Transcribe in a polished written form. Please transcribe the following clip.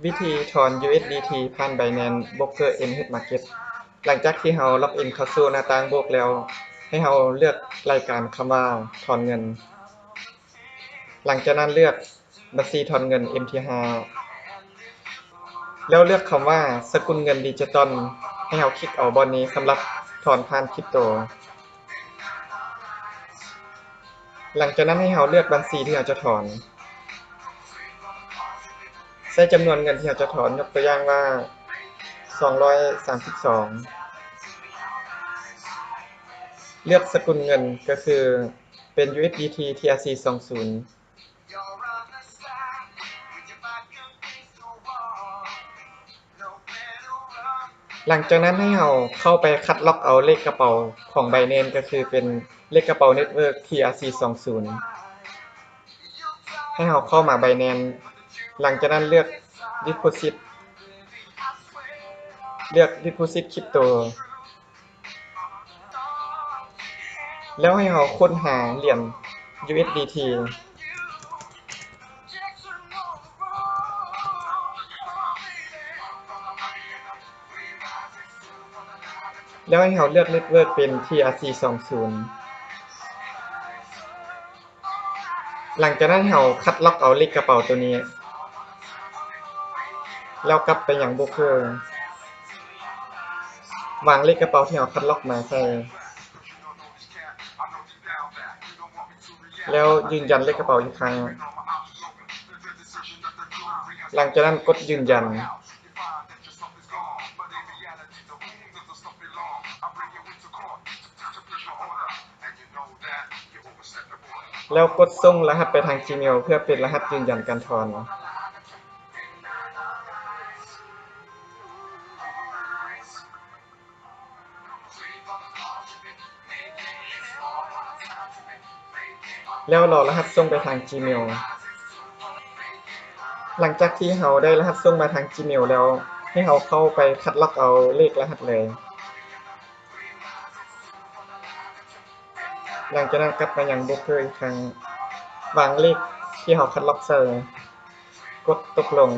วิธีถอน USDT ผ่าน Binance Broker M-Hedge Market หลังจากที่เราล็อกอินเข้าสู่หน้าต่างโบรกแล้วให้เราเลือกรายการคำว่าถอนเงินหลังจากนั้นเลือกบัญชีถอนเงิน MT5 แล้วเลือกคำว่าสกุลเงินดิจิตอลให้เราคลิกเอาบอนนี้สำหรับถอนผ่านคริปโตหลังจากนั้นให้เราเลือกบัญชีที่เราจะถอนใส่จำนวนเงินที่เราจะถอนยกตัวอย่างว่า232เลือกสกุลเงินก็คือเป็น USDT TRC20 หลังจากนั้นให้เราเข้าไปคัดล็อกเอาเลขกระเป๋าของ Binance ก็คือเป็นเลขกระเป๋า Network TRC20 ให้เราเข้ามา Binance หลังจากนั้นเลือก Deposit เลือก Deposit Crypto แล้วให้เราค้นหาเหรียญ USDT แล้วให้เราเลือก Network เป็น TRC20 หลังจากนั้นเราคัดล็อกเอาเลขกระเป๋าตัวนี้แล้วกลับไปยังโบรกเกอร์วางเลขกระเป๋าที่เราคัดล็อกมาใส่แล้วยืนยันเลขกระเป๋าอีกครั้งหลังจากนั้นกดยืนยันแล้วกดส่งรหัสไปทาง Gmail เพื่อเป็นรหัสยืนยันการถอนแล้วรอรหัสส่งไปทาง Gmail หลังจากที่เราได้รหัสส่งมาทาง Gmail แล้วให้เราเข้าไปคัดล็อกเอาเลขรหัสเลยหลังจากนั้นกลับมายังโบรกเกอร์อีกครั้งวางเลขที่เราคัดล็อกใส่กดตกลง